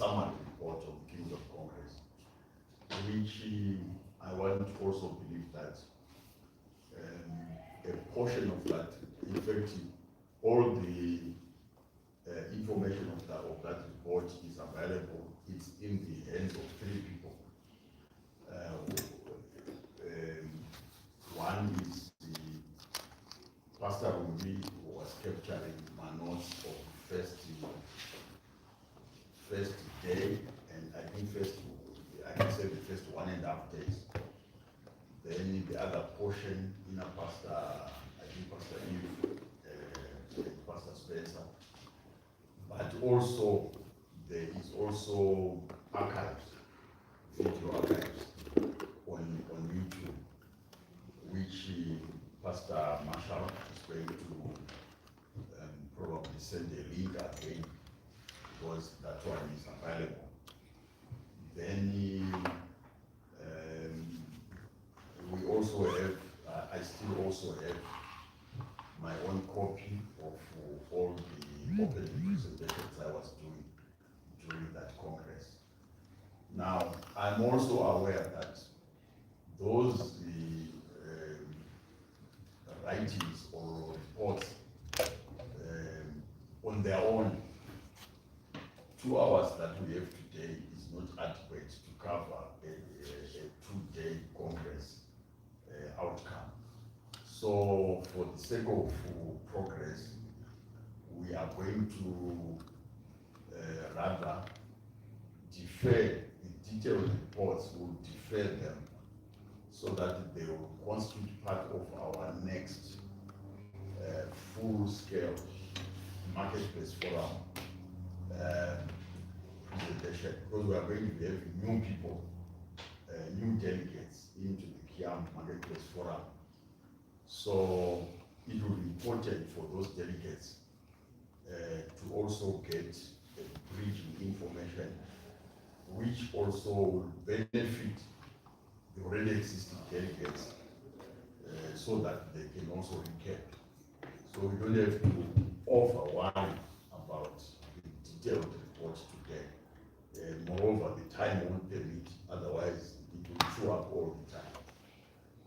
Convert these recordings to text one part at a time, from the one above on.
summary report of the Kings of Congress, which I want to also believe that a portion of that, in fact, all the information of that report is available. It's in the hands of 3 people. One is the Pastor Rumbi, who was capturing my notes of the first day, and I think I can say the first 1.5 days. Then the other portion, Pastor, I think Pastor Eve, Pastor Spencer. But also, there is also archives, video archives on YouTube, which Pastor Marshall is going to probably send a link again, because that one is available. Then we also have, I still also have my own copy of all the opening presentations I was doing during that Congress. Now, I'm also aware that those writings or reports on their own, 2 hours that we have today is not adequate to cover a 2-day Congress outcome. So for the sake of progress, we are going to rather defer the detailed reports, will defer them so that they will constitute part of our next full-scale marketplace forum presentation, because we are going to be having new people, new delegates into the KIAM marketplace forum. So it will be important for those delegates to also get bridging information, which also will benefit the already existing delegates, so that they can also recap. So we don't have to overwhelm about the detailed report today. Moreover, the time won't permit, otherwise it will show up all the time.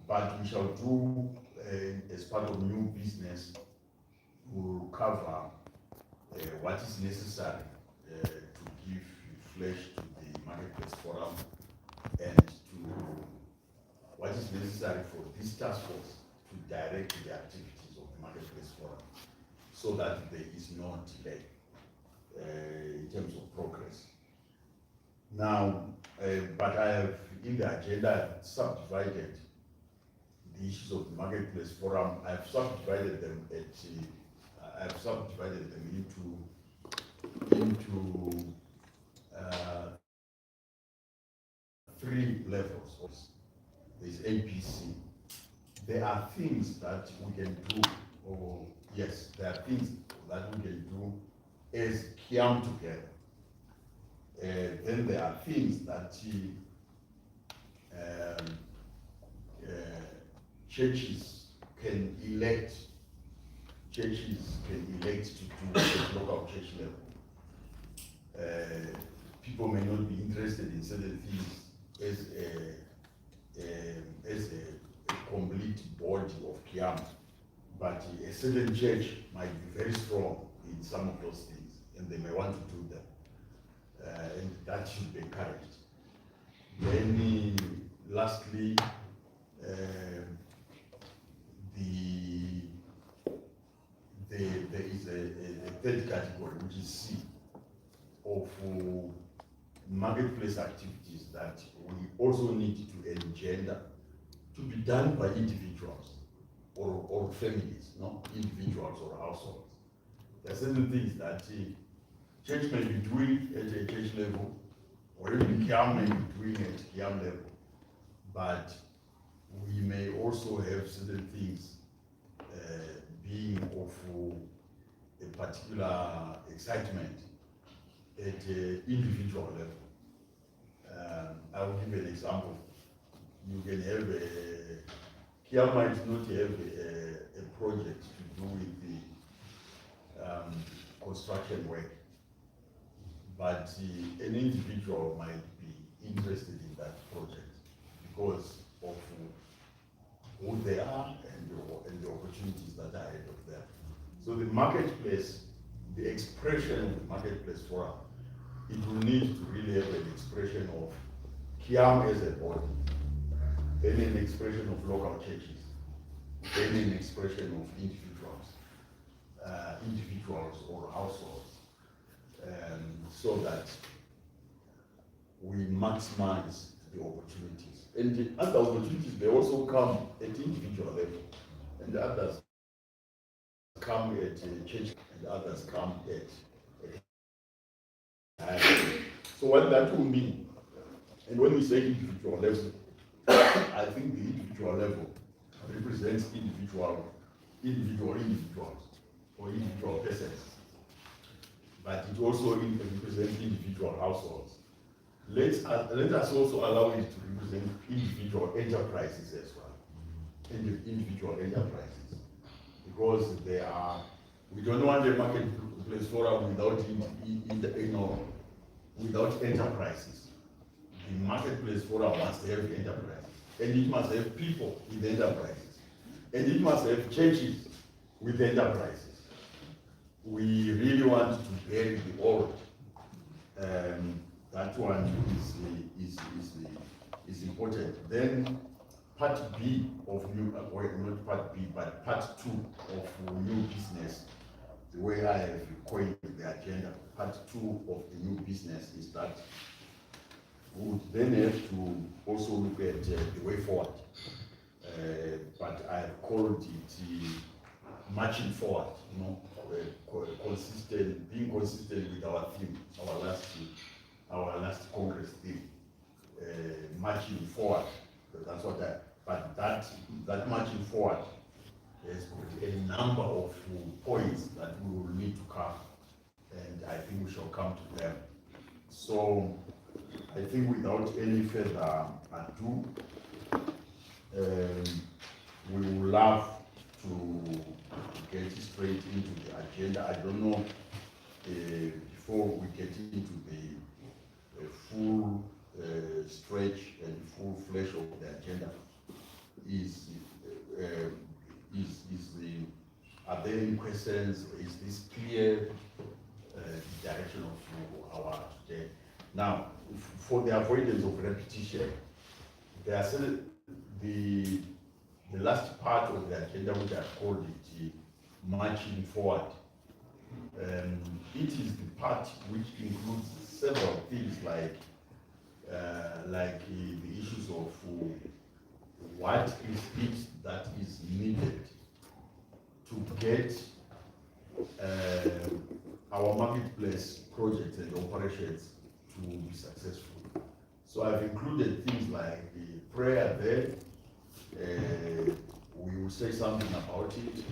But we shall do, as part of new business, we'll cover what is necessary to give flesh to the marketplace forum, and to what is necessary for this task force to direct the activities of the marketplace forum, so that there is no delay in terms of progress. Now, but I have in the agenda subdivided the issues of the marketplace forum. I've subdivided them into 3 levels. There's ABC. There are things that we can do, or yes, there are things that we can do as KIAM together. Then there are things that churches can elect to do at local church level. People may not be interested in certain things as a complete body of KIAM, but a certain church might be very strong in some of those things, and they may want to do them, and that should be encouraged. Then lastly, there is a 3rd category, which is C, of marketplace activities that we also need to engender, to be done by individuals or families, not individuals or households. There are certain things that church may be doing at a church level, or even KIAM may be doing at KIAM level, but we may also have certain things being of a particular excitement at an individual level. I will give an example. You can have KIAM might not have a project to do with the construction work, but an individual might be interested in that project because of who they are and the opportunities that are ahead of them. So the marketplace, the expression of the marketplace forum, it will need to really have an expression of KIAM as a body, then an expression of local churches, then an expression of individuals or households, so that we maximize the opportunities. And the other opportunities, they also come at individual level, and the others come at church, and others come at so what that will mean, and when we say individual level, I think the individual level represents individuals or individual persons, but it also represents individual households. Let us also allow it to represent individual enterprises as well, individual enterprises, because we don't want a marketplace forum without enterprises. The marketplace forum must have enterprises, and it must have people with enterprises, and it must have churches with enterprises. We really want to bury the old. That one is important. Then part B of new, not part B, but part 2 of new business. The way I have coined the agenda, part 2 of the new business is that we would then have to also look at the way forward. But I have called it marching forward, being consistent with our theme, our last Congress theme, marching forward. That's what but that marching forward has got a number of points that we will need to cover, and I think we shall come to them. So I think without any further ado, we would love to get straight into the agenda. I don't know, before we get into the full stretch and full flesh of the agenda, are there any questions? Is this clear, the direction of our today? Now, for the avoidance of repetition, there are the last part of the agenda, which I called it marching forward. It is the part which includes several things like the issues of what is it that is needed to get our marketplace projects and operations to be successful. So I've included things like the prayer there. We will say something about it.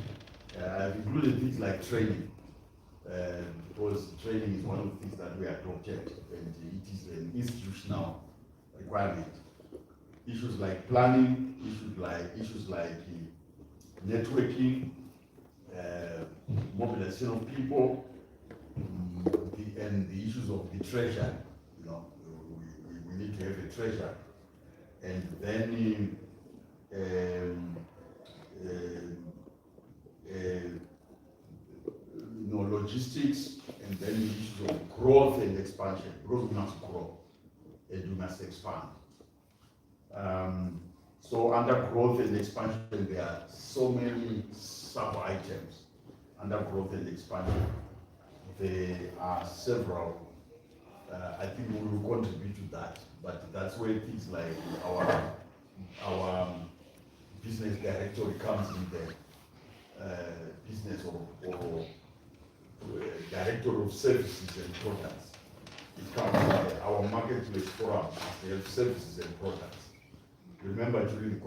I've included things like training, because training is one of the things that we adopted, and it is an institutional requirement. Issues like planning, issues like networking, mobilization of people, and the issues of the treasure. We need to have a treasure, and then logistics, and then the issues of growth and expansion, because we must grow and we must expand. So under growth and expansion, there are so many sub-items. Under growth and expansion, there are several. I think we will contribute to that, but that's where things like our business directory comes in there. Business or director of services and products. It comes by our marketplace forum. They have services and products. Remember during the